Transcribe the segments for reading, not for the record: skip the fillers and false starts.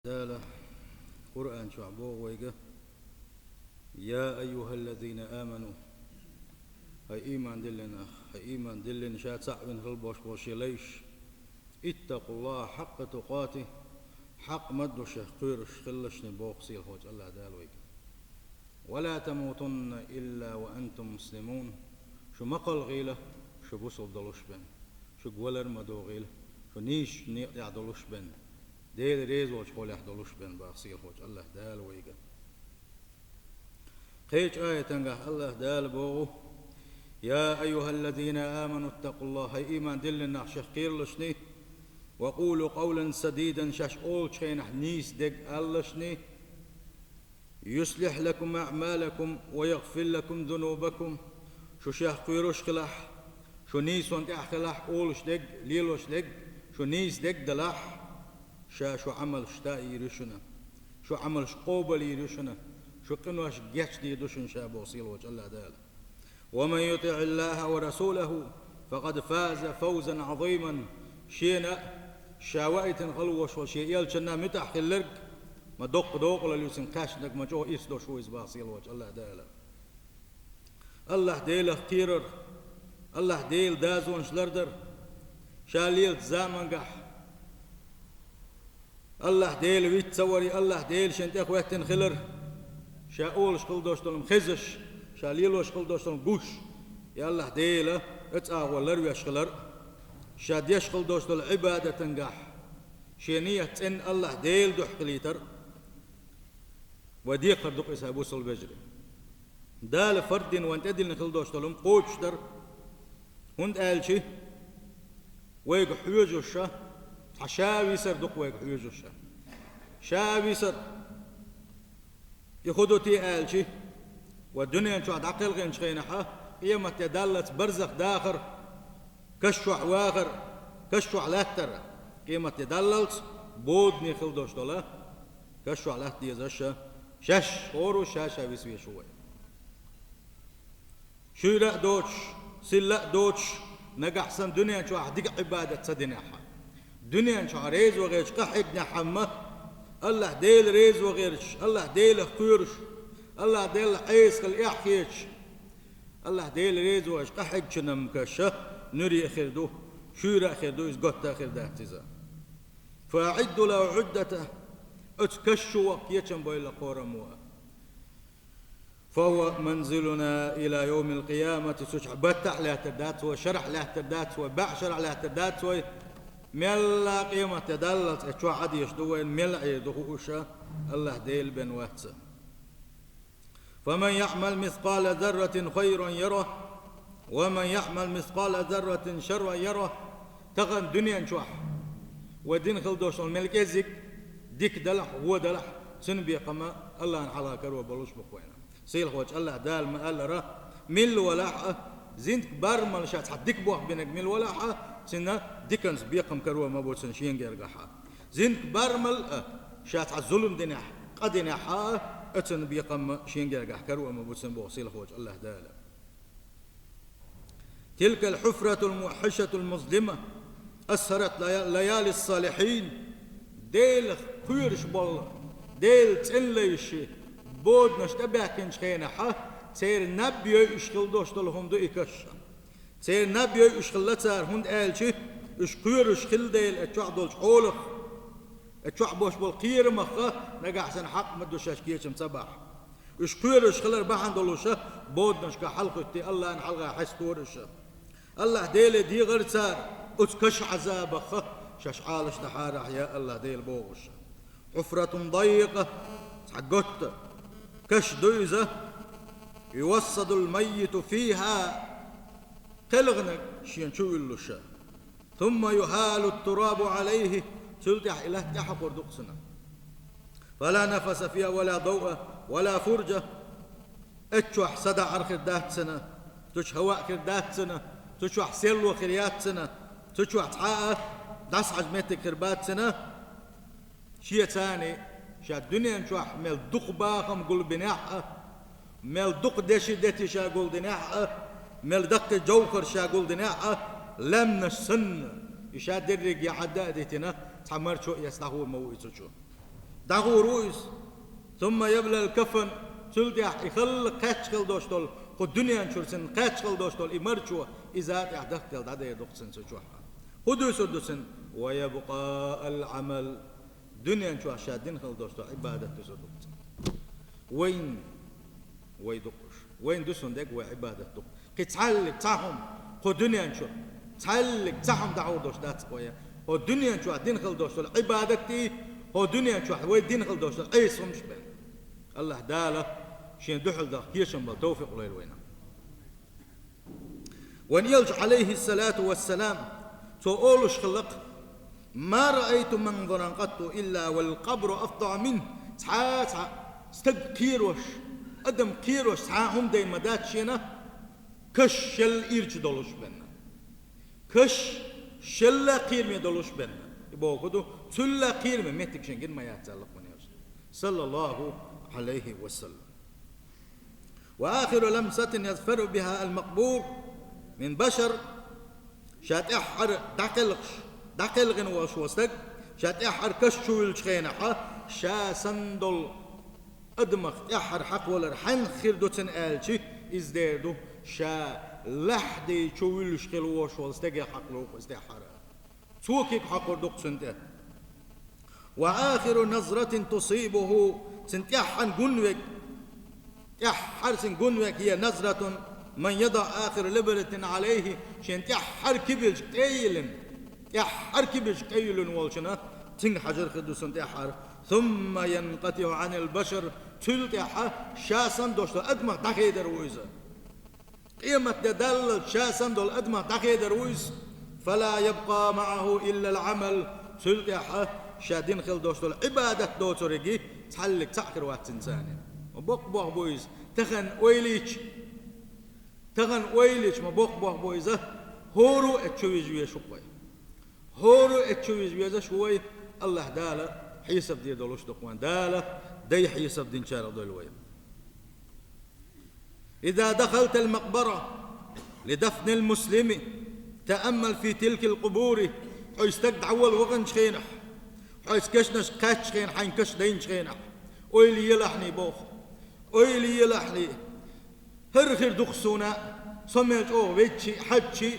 دالة قرآن شعبوه ويقى يا أيها الذين آمنوا هاي إيمان دلنا هاي إيمان دلنا شاد صعبن خلبوش بوشيليش اتقوا الله حق تقاته حق مدوش قيرش خلش نبوق سيل هوج الله دال ويقى ولا تموتن إلا وأنتم مسلمون شو مقل غيلة شو بوصل دلوش بن شو قولر مدو غيلة شو نيش نيقع دلوش بن ديل ريز وش قول يحضلوش بين باصيل هوج الله دال ويقى قيج آية تنقح الله دال بوغو يا أيها الذين آمنوا اتقوا الله هاي إيمان دلنا شخير لشني وقولوا قولا سديدا شاش أول شيء نيس دق اللشني يصلح لكم أعمالكم ويغفر لكم ذنوبكم شو شاخ قيروش خلاح شو نيس وانت أخلاح أولش دق ليلوش دق شو نيس دق دلاح شو عمل شتاء يرشنا شو عمل شقوبل يرشنا شو قنواش جيش دي دوشن شابو صيل وجه الله دال ومن يطع الله ورسوله فقد فاز فوزا عظيما شينا شاوائت غلوش وشي يلشنا متح خلرق ما دوق لليسن قاشنك ما جو إسدو شو إزبا صيل وجه الله دال الله ديل اختيرر الله ديل دازون شلردر شاليل زامن قح الله ديل ويت تصوري الله ديل شنت اخواتن خلر شاول شقل دوشتلم خزش شاليلو شقل دوشتلم بوش يا الله ديل اتاغولر ويشخلر شاد يشقل دوشتل عبادة تنقح شينية ان الله ديل دوح قليتر وديقر دوق اسابوس البجري دال فردين وانت ادل نخل دوشتلم قوشتر هند آلشي ويق حيوجو الشا شاوي سر دق ويق حيوجو الشا شاوي سر يخدو تي آلشي والدنيا شو عقل غين شخينحا قيمة يدلت برزخ داخر كشوع واخر كشوع لاتر قيمة يدلت بودني خلدوش دولا كشوع لات دي زشا شاش خورو شاشا ويسوي شوي شيرا دوش سلا دوش نجحسن دنيا شو عديك عبادة سدناها دنيا شو ريز وغيرش قحق نحمة الله ديل ريز وغيرش الله ديل خيرش الله ديل عيس خل يحكيش الله ديل ريز وغيرش قحق شنم كشه نري أخير دو شيرا أخير دو إزقط أخير ده اعتزا فأعدوا له عدته اتكشوا وقيتشن بويل قورموا فهو منزلنا إلى يوم القيامة سوش بتح له تدات وشرح له تدات وبعشر له تدات ملا قيمة تدلت اتشو عد يشدوين ملعي دخوشة الله ديل بن واتسا فمن يعمل مثقال ذرة خيرا يره ومن يعمل مثقال ذرة شرا يره تغن دنيا نشوح ودين خلدوش الملك ازيك ديك دلح هو دلح سنبي قما الله انحلا كروا بلوش بخوينا سيل خوش الله دال ما قال راه مل ولاحة زينت برمل شات حديك بوح بينك مل ولاحة سنة ديكنز بيقم كروا ما بوتسن شين جرجحة زينت برمل شات الظلم دنيح قدنيحة اتن بيقم شين جرجح كروا ما بوتسن بوح سيل خوش الله دال تلك الحفرة الموحشة المظلمة أسهرت ليالي الصالحين ديل خيرش بالله ديل تليش بود نشتبه شخينا حا تير نبي يشكل دوشتل هم دو إكشا تير نبي يشكل لتار هند آلشي اشكير اشكل ديل اتشوع دولش حولخ اتشوع بوش بالقير مخا نقع سن حق مدو شاشكيشم صباح اشكير اشكل ارباحان دولوشا بود نشكا حلقتي الله ان حلقا حستورشا الله ديل دي غير تار اتكش عذابخ شاش عالش تحارح يا الله ديل بوغش حفرة ضيقة حقوت كش دويزة يوصد الميت فيها قلغنك شين شو اللشا ثم يهال التراب عليه تلتح إله تحقر دقسنا فلا نفس فيها ولا ضوء ولا فرجة اتشوح صدع عرخ الدات سنة تش هواء كردات سنة تشوح سلو خريات سنة تشوح تحقق داس عجمتك كربات سنة شيء ثاني شا الدنيا نشوح مل دق باقم قول بناحة مل دق دشي دتي شا قول دناحة مل دق جوكر شا قول دناحة لم نسن يشا درق يا حدا ديتنا تعمر شو يستحو مويت شو دغورويز ثم يبلى الكفن سلت يخل قاتشل دوشتول خد دنيا شورسن قاتشل دوشتول إمرشوا إذا يحدثل دعدي دوقسن سجوحا خدوس دوسن ويبقى العمل دنيا شو شادين خل دوشتول عبادة تسدوقسن وين ويدقش وين دوسن دق وعبادة دوق كتعلق تعهم خد دنيا شو تعلق تعهم دعور دوش دات قوية خد دنيا شو دين خل دوشتول عبادتي هو دنيا شو وين دين خل دوشتول أي صمش بين الله داله شين دحل ده كيشن بالتوفيق ولا الوينا وان يلج عليه الصلاة والسلام تقولش خلق ما رأيت منظرا قط إلا والقبر أفضع منه تعا استق كيروش أدم كيروش تعا هم دين مدات شينا كش شل إيرج دولوش بنا كش شل قيرمي دولوش بنا يبقى كده سل قيرمي متك شنجن ما يتعلق من صلى الله عليه وسلم وآخر لمسة يظفر بها المقبور من بشر شات أحر دقلغن وشوستك شات أحر كشول شخينحة شا سندل أدمخ أحر حق ولا حن خردوتن آلشي إزدادو شا لحدي شول شخيل وشوستك حق لوك استحر توكيك حق وردوك سنته وآخر نظرة تصيبه سنتيحن جنوك يحر سنجنوك هي نظرة من يضع آخر لبرة عليه شنتيحر كبيرش تيلن يحر كبيرش تيلن والشنا تين حجر خدو سنتيحر ثم ينقطع عن البشر تلتيحر شاسن دوشتو أدمه دقي درويزة قيمة دل شاسن دول أدمه دقي درويز فلا يبقى معه إلا العمل تلتيحر شادين خل دوشتو العبادة دوتوريجي تحلق تحكر واحد إنساني وبوق بوح بويز تخن ويليش ما بوق بوح بويزة هورو اتشويز ويا شوي هورو اتشويز ويا شوي الله داله حيسب دي دولوش دقوان داله دي حيسب دين شارع دول ويا إذا دخلت المقبرة لدفن المسلم تأمل في تلك القبور حيستقد عول وغن شخينح حيث كشنش قاتش خين حين كش دين شخينح ويلي يلحني بوخ ويلي يلحني هرخير دخسونا سميت أوه بيتشي حدشي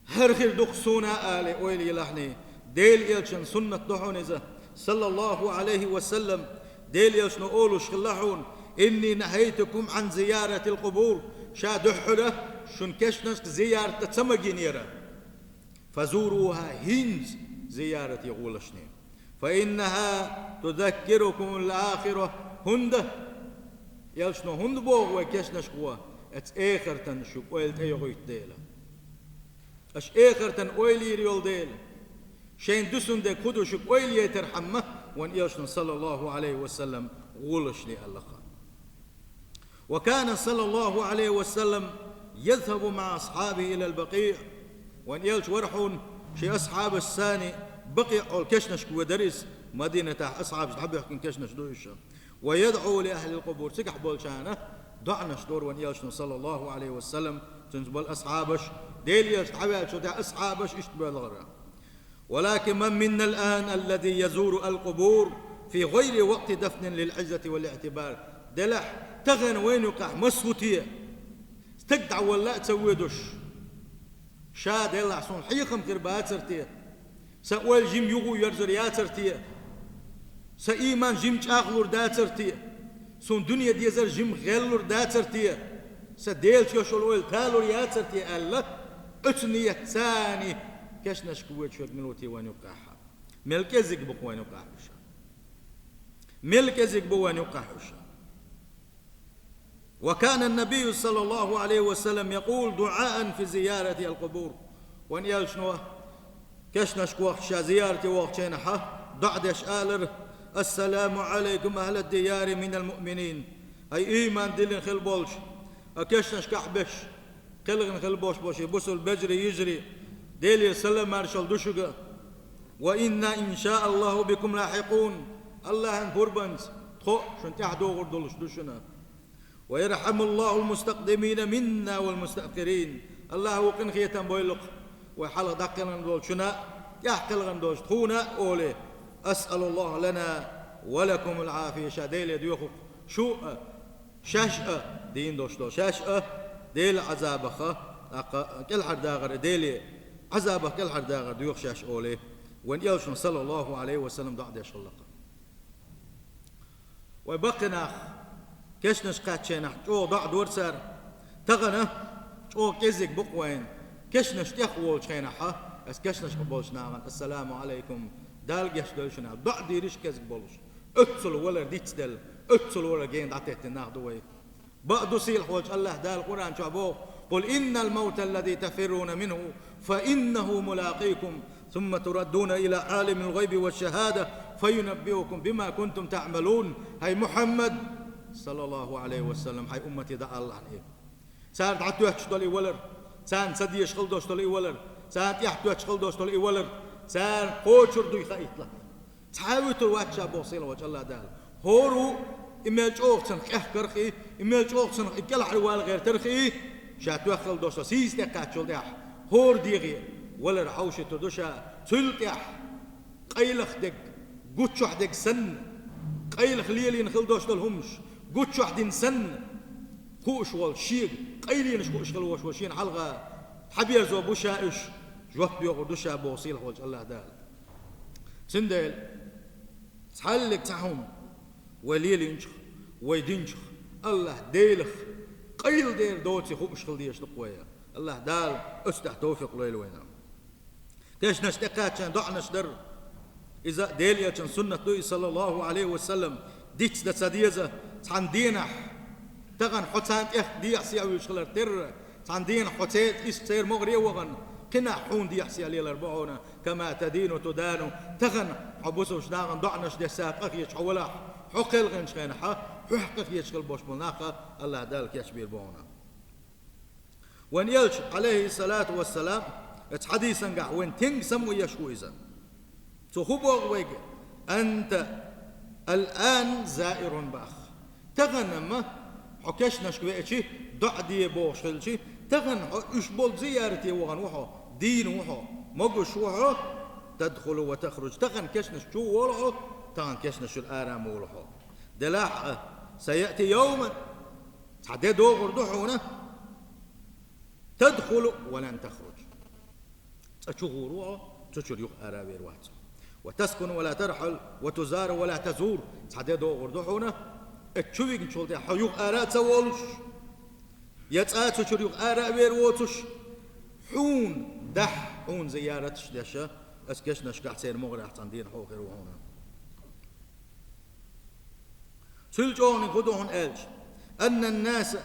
هرخير دخسونا آلي ويلي يلحني ديل يلشن سنة دحونيزة صلى الله عليه وسلم ديل يلشن أولو شخلاحون إني نهيتكم عن زيارة القبور شا دحولة شن كشنش زيارة تسمجينيرة فزوروها هنز زيارة يغولشني فإنها تذكركم الآخرة هنده يلشنو هند بوغ وكشنش قوة ات آخر تنشوك ويل تيغويت ديلا اش آخر تن ويلي ريول ديلا شين دسن دي كدو شوك ويلي يترحمه وان يلشنو صلى الله عليه وسلم غولشني اللقاء وكان صلى الله عليه وسلم يذهب مع أصحابه إلى البقيع وان يلش ورحون شي أصحاب الثاني بقيع والكشنش ودرس مدينة أصحاب تحب يحكي كشنش دويش ويدعو لأهل القبور سكح بولشانة دعنش دور وان يلشن صلى الله عليه وسلم تنزبل أصحابش ديل يلش تحبيل شو دع أصحابش اشتبه الغرام ولكن من منا الآن الذي يزور القبور في غير وقت دفن للعزة والاعتبار دلح تغن وين يقع مسوتية استقدع ولا تسويدش شاد يلا حصون حيخم كربات سرتيه سأول جيم يغو يرزريات سرتيه سإيمان جيم تأخلور دات سرتيه سون دنيا ديزر جيم غلور دات سرتيه سديل شوشول ويل تالور يات سرتيه ألا اتنية ثاني كاش نشكوت شوك ملوتي وان يقعها ملك زيك بقوان يقعش ملك زيك بوان يقعش وكان النبي صلى الله عليه وسلم يقول دعاء في زيارة القبور وان يلشنوه كشنش وقت زيارتي وقت شينحة دعدش آلر السلام عليكم أهل الديار من المؤمنين أي إيمان دلن خل بولش أكشنش كحبش كلغن خل بوش بوشي بوسل بجري يجري ديلي سلام مارشال دوشوغا وإنا إن شاء الله بكم لاحقون الله ان قربانز خو شنتي حدو غردولش دوشنا ويرحم الله المستقدمين منا والمستأخرين الله وقن خيتان بويلق وحلق دقنا دول شنا يحقل غندوش خونا أولي أسأل الله لنا ولكم العافية. شاديل يدوخ شو شاشة دين دوشتو شاشة ديل عذابخ كل حرداغر ديل عذابه كل حرداغر ديوخ شاش أولي وإن يلشن صلى الله عليه وسلم دعد يشلق وبقنا كشنش قاتشينا جو دعد ورسر تغنى جو كزك بقوين كشنش تخول شينا اس كشنش قبولش ناغن السلام عليكم دال جش دلشنا دعد يريش كزك بولش اتسل ولا ديتس دل اتسل ولا جين دعتت ناغدوي بعد سيل حوج الله دال القرآن شعبوه قل إن الموت الذي تفرون منه فإنه ملاقيكم ثم تردون إلى عالم الغيب والشهادة فينبئكم بما كنتم تعملون. هاي محمد صلى الله عليه وسلم هاي أمتي دعا الله عليه سان تعتو يشتغل ولر سان سدي يشغل دوشتغل ولر سان يحتو يشغل دوشتغل ولر سان قوشر دو يخيط له تحاول تواتشا بوصيله وجه الله دال هورو إمال جوغتن كرخي إمال جوغتن إكل حروال غير ترخي شاتو يخل دوشتا سيس تقاتشل ديح هور ديغي ولا رحوش تدوشا تلتح قيلخ دق قوتشوح دق سن قيلخ ليلين خل دوشتا الهمش قوتشوح دين سن خوش والشيق قيلين شكوش خل وشوشين حلقة حبير زو بوشائش جوح بيوغ دوشا بوصيل وجه الله دال سندل تحلق تحهم وليل ينشخ ويدينشخ الله ديلخ قيل دير دوتي خوش خل ديش تقويا الله دال استح توفيق ليل وينا كيش نشتقات شان ضع نشدر إذا ديليا شان سنة دوي صلى الله عليه وسلم ديتش دا سديزة تان دينح تغن حتان إخ ديح سيعوي شغلر تر تان دين حتات إيش سير مغري وغن كنا حون ديح سيالي الأربعون كما تدين تدان تغن عبوسو شناغن ضع نشدر ساق أخيش حولا حقل غنش غنحا حقق يشغل بوش مناقة الله دالك يشبير بونا وان يلش عليه الصلاة والسلام حديثا قح وين تنق سمو يشو إذا تخبوغ ويق أنت الآن زائر باخ تغنم حكش نشكوئتي دعدي بوشلشي تغن اشبول زيارتي وغن وحو دين وحو مقش وحو تدخل وتخرج تغن كشنش شو ولحو تغن كشنش الآرام ولحو دلاح سيأتي يوما تعدي دوغر دحونا تدخل ولن تخرج تشغوروا تشر يخ أرابير واتس وتسكن ولا ترحل وتزار ولا تزور تعدي دوغر دحونا تشويق نشولتي حيوخ أرات سوالش يتسات تشر يخ أرابير واتش حون دح حون زيارتش دشا اسكش نشكح سير مغرح تندين حو غير وهنا سلجون خدوهن ألج أن الناس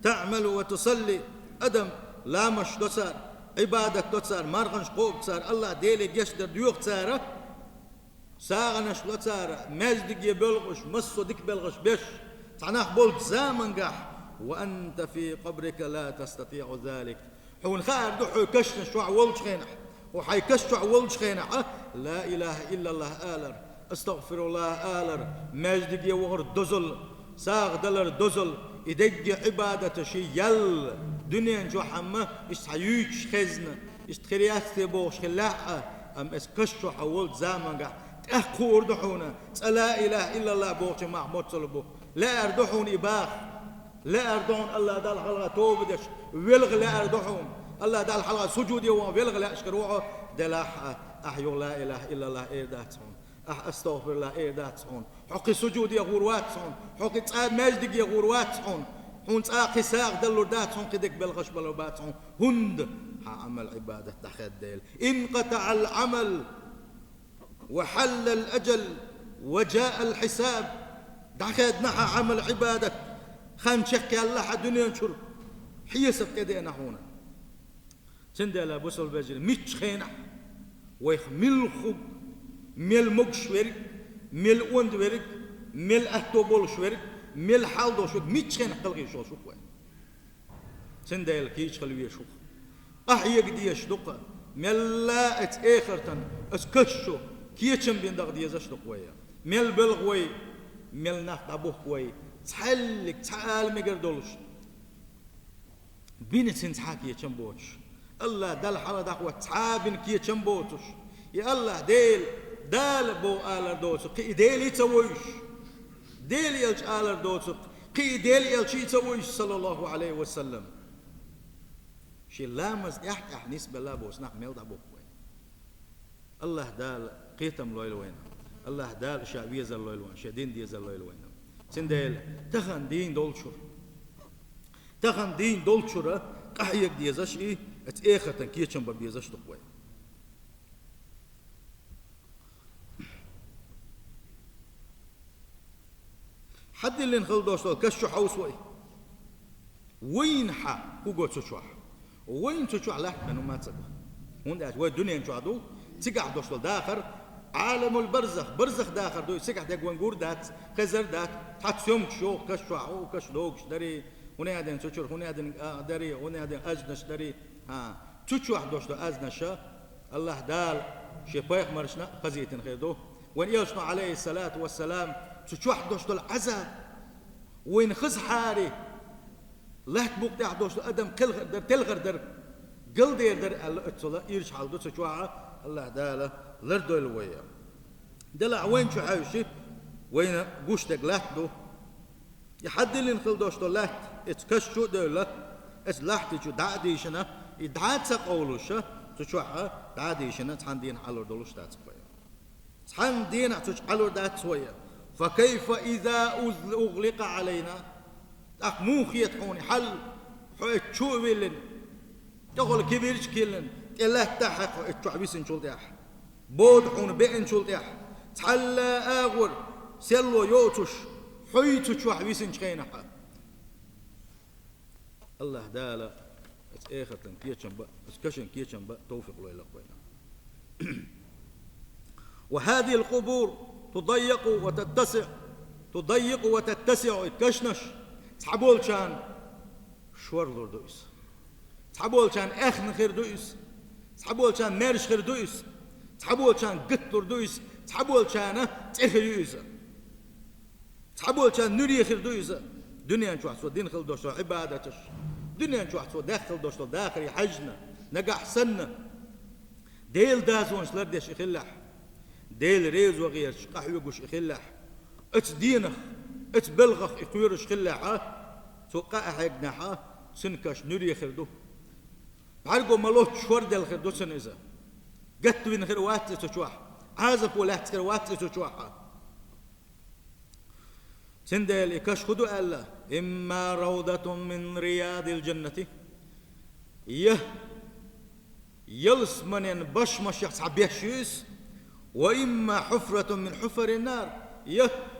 تعمل وتصلي أدم لا مش دسار عبادة دسار مرغنش قوب دسار الله ديلي جشدر ديوخ دسارة ساغنش دسارة مجدك يبلغش مصو ديك بلغش بش تعناح بولت زامن قح وأنت في قبرك لا تستطيع ذلك حون خار دحو كشن شوع ولش خينح وحي كشوع ولش خينح لا إله إلا الله آلر استغفر الله آلر مجدك يوغر دزل ساغ دلر دزل إدج عبادة شي يل دنيا جو حمى إستحيوش خزن إستخريات بوش خلاحة أم إسكشو حول زامن تأخو أردحونا لا إله إلا الله بوش محمود صلبو لا أردحون إباخ لا أردحون الله دال حلقة توبدش ويلغ لا أردحون الله دال حلقة سجودي ويلغ لا أشكروه دلاحة أحيو لا إله إلا الله إيداتهم استغفر الله إيداتهم حقي سجودي غورواتهم حقي تساد مجدك غورواتهم حون تساقي ساق دلو داتهم قدك بلغش بلوباتهم هند عمل عبادة تخدل انقطع العمل وحل الأجل وجاء الحساب دخد نحى عمل عبادة خان شكي الله دنيا نشر حيسب كدينا هنا سندلا بوصل بجل ميتش خينا ويخمل خب ميل مقش ورق ميل اوند ورق ميل اهتوبول شورق ميل حالدو شوك ميتش خينا قلغي شو شوك وين سندلا كيش خلوية شوك أحيق ديش دقة ميل لا اتاخرتن اسكشو كيتشم بين دغ ديزاش دقوية ميل بلغوي ميل نحت أبوه كوي تحلك تعال مقر دولش بين سنتحاك يتشم بوش الله دل حلا دقوة تعابن كي يتشم بوتش يا الله ديل دال بو آلر دوتو قي ديلي تويش ديل يلش آلر دوتو قي ديل يلشي تويش صلى الله عليه وسلم شي لامز يحت نسبة لا بوس نح ميل دابو الله دال قيتم لويل وين الله دال شعبية زل لويل وين شدين دي زل لويل وين سندل تخن دين دولشر تخن دين دولشر قحيك دي زش إيه اتأخذن كيشن ببيزش تقوي حد اللي نخل دوشتو كشو حوسوي وين حا هو تشوح وين تشوح له منو ما تصدق هون ده الدنيا نشوحدو تقع دوشتو داخر عالم البرزخ برزخ داخر دو سقع دق ونقول دات خزر دات حت يوم شو كشو او كشلوكش دري هنا هذا تشور هنا هذا دري هنا هذا أجنش دري ها تشوح دوشتو أزنشة الله دال شي بايخ مرشنا خزيتن خيدو وين يلشنا عليه الصلاة والسلام تشوح دوشتو العزا وين خز حاري لا تبوك تاع دوشتو أدم كل در تلغر در قل دير در الله اتلا يرش حال دو تشوحه الله داله لردو الويا دلع وين شو عايشي وين قوشتك لحدو يحد اللي نخل دوشتو لحد اتكشو دولة اس لحد شو دعديشنا يدعاد سقولوش تشوحه دعديشنا تحندين حلو دولوش تاتسويا تحندين تشحلو داتسويا فكيف إذا أغلق علينا أخموخ يتحوني حل حويت شو بيلن تقول كبيرش كيلن إلا تحق التعبيس شلتيح بود حون بين شلتيح تحل آغور سلو يوتش حيت شعبيس شخينها الله دالا اتأخذن كيتشن بقى اسكشن كيتشن بقى توفيق له إلى قوينا وهذه القبور تضيق وتتسع اتكشنش تحبول كان شور دويس تحبول كان اخن خير دويس تحبول كان مارش خير دويس تحبول كان قطر دويس تحبول كان تخيوز تحبول كان نوري خير دويس دنيا نشوح سو دين خل دوشو عبادتش دنيا نشوح سو داخل دوشو داخل حجنا نقع سنة ديل دازون سلردش يخلح ديل ريز وغير قحوي قش يخلح ات دينخ ات بلغخ يقيرش خلح سوقا حقنا سنكش نوري خردو عرقو ملوت شور دل خردو سنزا قت بين خروات تشوح عازف ولا خروات تشوح سندل يكش خدو ألا إما روضة من رياض الجنة يلس من بش مش يحسب يحشيس وإما حفرة من حفر النار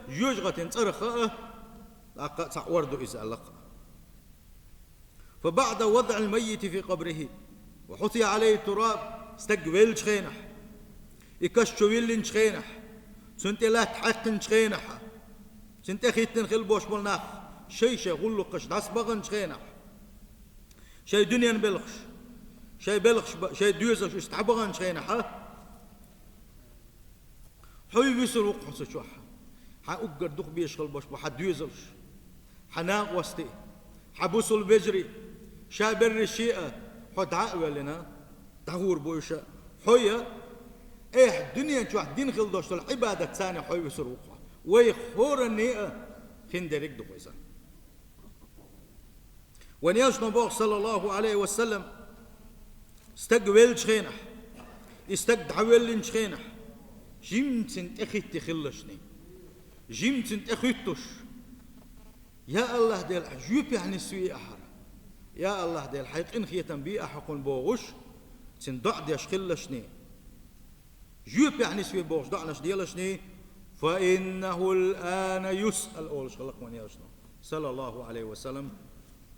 يجغة ترخاء وردو إسألق فبعد وضع الميت في قبره وحطي عليه التراب استقبل شخينح يكشو ويلن شخينح سنت لا تحقن شخينح سنت خيتن خل بوش ملناخ شي غلو قش داس بغن شخينح شي دنيا بلخش شي بلخش شي دوزش استحبغن شخينح حوي بيسر وقحص شوح حأقر دخ بيشغل بوش بحد دوزش حناق وستي حبوسل بجري شابر الشيئة حد عقوة لنا تغور بوشا حوية ايه الدنيا نشوح دين خل دوشت العبادة تاني حوي بيسر وقحة ويخور النيئة خين داريك دخويسا ونياشنا بوغ صلى الله عليه وسلم استقبل شخينح استقدعويل شخينح جيمتن اخيت تخلشني جيمتن اخيتش يا الله ديل جوب يعني سوي أحر يا الله ديل حيق إن خيتن بي أحقن بوغش سندع ديش خلشني جوب يعني سوي بوغش دعنش ديلشني فإنه الآن يسأل أولش خلق من يشنو صلى الله عليه وسلم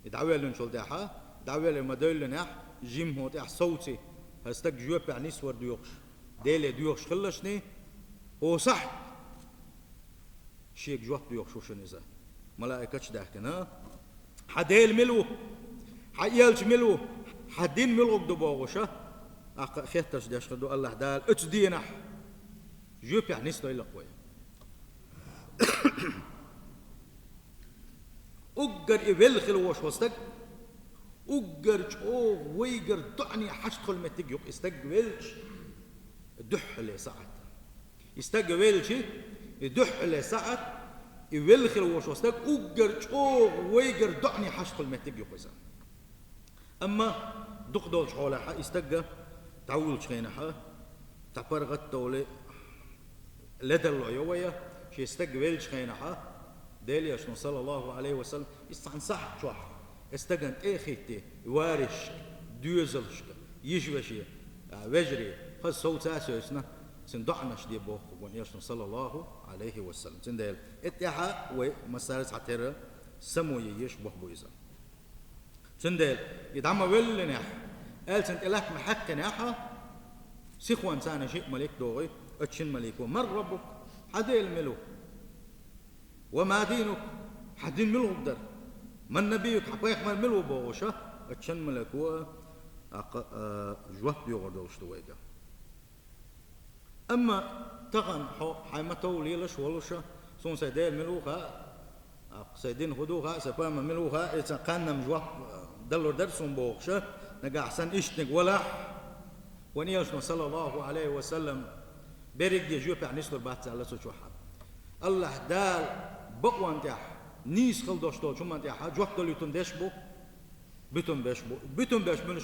يدعوي لن شول داحا دعوي لن مدول لنح جيم هو تاح صوتي هستك جوب يعني سور ديوغش ديل ديوغش خلشني هو صح شيك جوب ديوغش وشنزا ملائكة داخلنا حديل ملو حيالش ملو حدين ملو بدبوغشة خيتش داش خدو الله دال اتدينح جوب يعني نستو إلا قوي أجر إبل خلوش وستك أجر شو ويجر دعني حشت خل متجيق استقبلش دح اللي ساعت يستقبلشي يدح لساعة يولخ الوش وستق أجر شو ويجر دعني حشق المتج يقيسا أما دق دول شحولها يستقى تعول شينها تبرغت دولة لدل يويا شي يستقبل شينها ديلي عشان صلى الله عليه وسلم يستعن صح شو استقن اخيتي وارش دوزلش يجوشي وجري خذ صوت اساسنا سندعنا شدي بوخ ونيشن صلى الله عليه وسلم سندل اتحا ومسارس عتير سمو يشبه بويزا سندل يدعم ولنا قال سنت لك محك ناحا سيخوان سانا شيء ملك دوغي اتشن ملك ومن ربك حدي الملوك وما دينك حدين ملو قدر من نبيك حقيق من ملو بوغشا اتشن ملك و جوه بيغردوش دويقا أما تغن حيمتو ليلش ولشا سون سيدين ملوها سيدين هدوها سفام ملوها إذا كان مجوه دلور درسون بوغشا نقا أحسن إشتنق ولا ونياشنا صلى الله عليه وسلم بيرك يجوه بعنيسلور باتي على سوشوحا الله دال بقوان تيح نيس خلدوش دول شمان تيحا جوه دول يتون ديشبو بيتون بيشبو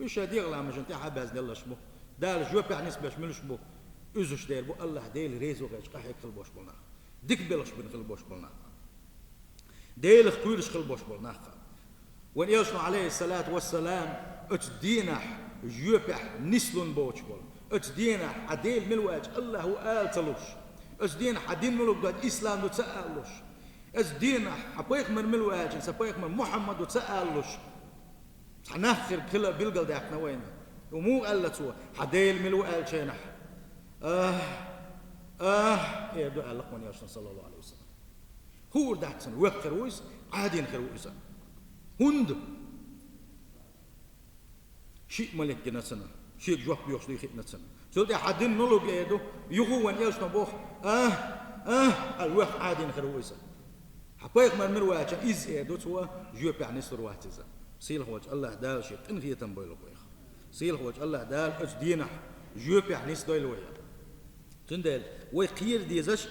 إيش هديغ لامجن تيحا باز دلشبو دال جوه بعنيس بيشملشبو أزوج دير بو الله ديل ريزو غيش قاحيك خلبوش بولنا ديك بلش بن خلبوش بولنا ديل خيرش خلبوش بولنا وان يشنو عليه الصلاة والسلام اتدينح جوبح نسلون بوش بول اتدينح عديل ملواج الله وآل تلوش اتدينح عدين ملوك داد إسلام دو تسألوش اتدينح حبيخ من ملواج سبيخ من محمد دو تسألوش ناخر كلا بلقل داقنا وين ومو قال لتسوى عديل ملواج شينح يا دعاء لقمان يا صلى الله عليه وسلم هو دعتن وخرويس عادين خرويسا هند شيء ملك جنسنا شيء جوح بيوش لي خدمة سنة سولت عادين نلوج يدو يغوان يا بوخ الوح عادين خرويسا حقيق من مرواتش إز يدو توا جوب يعني سرواتزا سيل هوج الله دال شيء تنفيه تنبويل بوخ سيل هوج الله دال أجدينه جوب يعني سدويل ويا تندل ويقير ديزش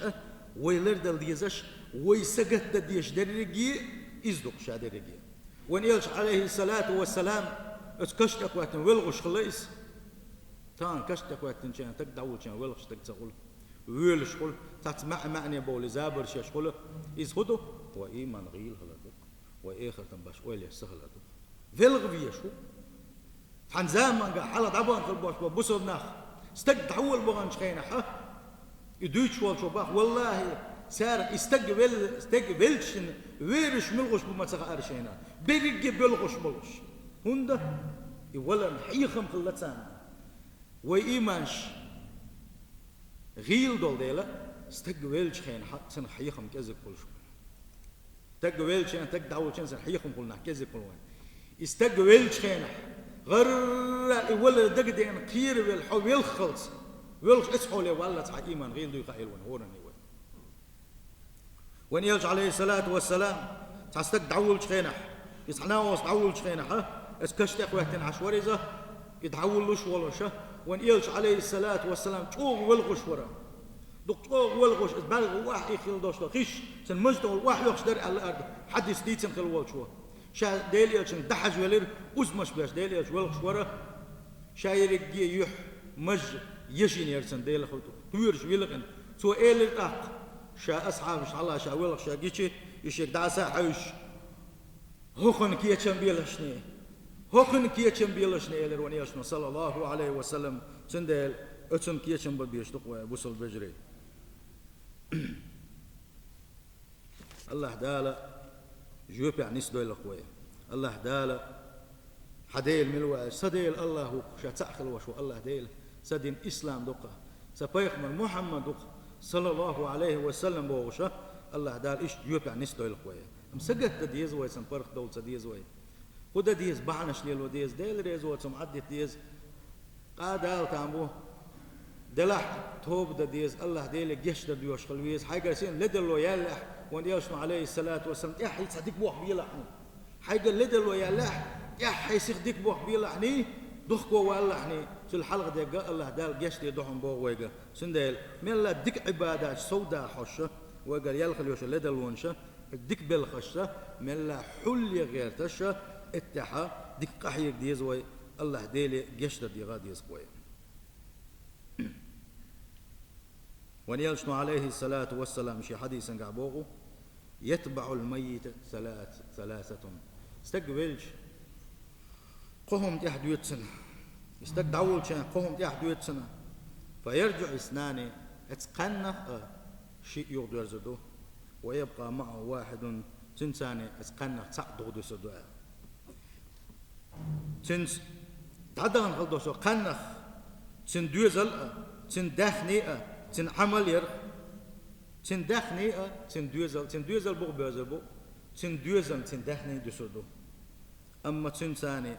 ويلردل ديزش ويسقط ديش درجي إزدق شادرجي وإن يلش عليه الصلاة والسلام اتكشت أقوات ولغش خليس تان كشت أقوات تنشان تقدعول شان ولغش تقول ويلش قول تسمع معني بول زابر شاش قول إزهدو وإيمان غيل هلادو وإخر تنباش ويلي سهلادو فيلغ فيشو حنزام من حالة عبان خلبوش ببصر ناخ استقدعول بغان شخينة يدوش والشباخ والله سار استقبلشن ويرش ملغش بمسخ أرشينا بيرجع بلغش ملغش هندا يولن حيخم خلتان وإيمانش غيل دول ديلا استقبلش خين سن حيخم كذا كل شو استقبلش أن تقدعول سن حيخم كلنا كذا كل وين استقبلش خين غير ولا دقدين قير بالحب يلخلص ويلخ اسحولي والله تحت إيمان غير دوي خيل ونهورني وين يلج عليه الصلاة والسلام تستك دعول شخينح يصحنا وص دعول شخينح اسكشت أخواتين عشوريزة يدعول لش ولا شه وين يلج عليه الصلاة والسلام توغ والغش ورا دكتور والغش بالغ واحد يخيل دوش خيش سن مجد والواحد يخشدر على الأرض حد يستيت سن خل والشوا شا ديلي شن دحج ولير أزمش بلاش ديلي والغش ورا شاير يح مج يشين يرسن ديل خلتو تويرش ويلقن سو إيل الأق شا أصحاب شاء الله شا ويلق شا جيتشي يشيك دعسا حوش هوخن كيتشن بيلشني هوخن كيتشن بيلشني إيل ونياشنا صلى الله عليه وسلم سندل أتم كيتشن بيشتق وبوصل بجري الله دالا جوب يعني سدوي الأخوة الله دالا حديل ملوى سديل الله شا تأخل وشو الله ديل سدين إسلام دقة سبيخ من محمد دقة صلى الله عليه وسلم بوغشة الله دال إيش جوب يعني سدوي الأخوة مسجد ديز وي سنفرق دول سديز وي خد ديز بعنش ليلو ديز ديل ريز وتم عدت ديز قادال تامبو دلح توب ديز الله ديل جيش ديوش خلويز حاجة سين لدلو يالح وان يوشنا عليه الصلاة والسلام يا حي صديق بوح بيلحني حاجة لدلو يالح يا حي صديق بوح بيلحني دخكو والله إحنا في الحلقة دي الله دال جشت يدوهم بو ويجا سندال من الله ديك عبادات سوداء حشة وقال يلخل يوش لدل ونشة ديك بالخشة من الله حل غير تشة اتحا ديك قحيك ديزوي الله ديلي جشت دي غادي يسقوي ونيلشنو عليه الصلاة والسلام شي حديث قعبوغو يتبع الميت ثلاثة استقبلش قهم تحت يتسنة استقدعول شان قهم تحت يتسنة فيرجع اثنان اتقنى شيء يقدر زدو ويبقى معه واحد تنساني اتقنى تصعدو دسدو تنس تعدغن خلدوسو قنخ تن دوزل تن دخنيئة تن عمل ير تن دخنيئة تن دوزل بو بوزل بو تن دوزل تن دخني دسدو أما تن ثاني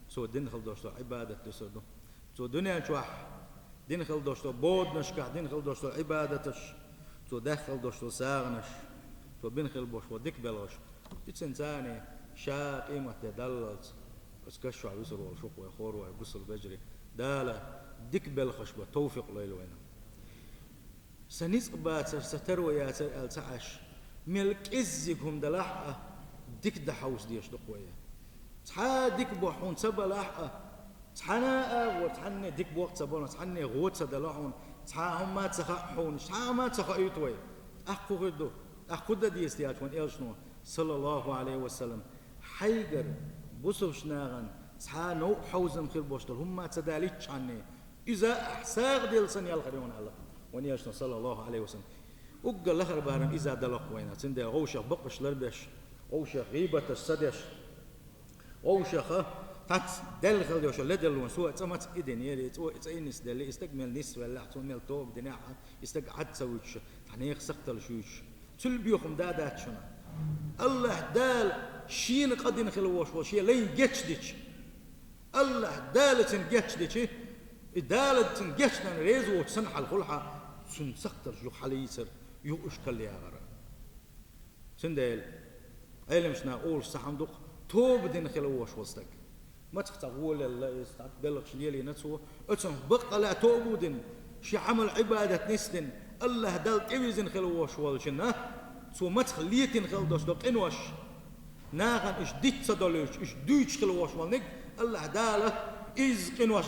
سو دين خلدوسو عبادة دسدو سو دنيا شوح دين خلدوسو بود نشكح دين خلدوسو عبادتش سو دخل دوسو ساغنش سو بين خلبوش وديك بلوش تن ثاني شاق قيمة تدلت بس كشوا يسر والشوق ويخور ويقص البجري دالا ديك بالخشبة توفيق ليل وينه سنيس باتر ستروي يا سر التعش ملك إزيكم دلاحة ديك دحوس ديش دقوية تحا ديك بوحون سبا لاحة تحنا وتحني ديك بوقت سبونا تحني غوت سدلاحون تحا هم ما تخحون تحا ما تخيطوي أخو غدو أخو دا ديستيات وان إلشنو صلى الله عليه وسلم حيقر بوسوش ناغن تحا نو حوزم خير بوشتل هم ما تداليتش عني إذا أحساق ديل سن يالخريون على وان إلشنو صلى الله عليه وسلم وقال لخر بارم إذا دلق وينا تندي غوشة بقش لربش غوشة غيبة السدش غوشة تات دلخل دوش لدلون سوى تمت إدن يلي تأينس دلي استكمل نس ولا تمل توب دناعة استقعد سويش تحنيخ سقتل شوش تلبيوكم دادات شنا الله دال شين قدين خلوش وشي لين جتش ديش الله دالتن جتش ديش دالتن جتشنا ريزو وتسنح الخلحة سن سقتل شو حليسر يو اشكال يا غرا سندال علمشنا أول صحندق توب دين خلوش وستك ما تختقول الله يستقبلك شليلي نتسو اتسن بقى لا توبودن شي عمل عبادة نسدن الله دال تيزن خلوش والشنا سو ما تخليتن خلدوش دوك انوش ناغن اش ديت صدلوش اش دويتش خلوش والنك الله داله إز قنوش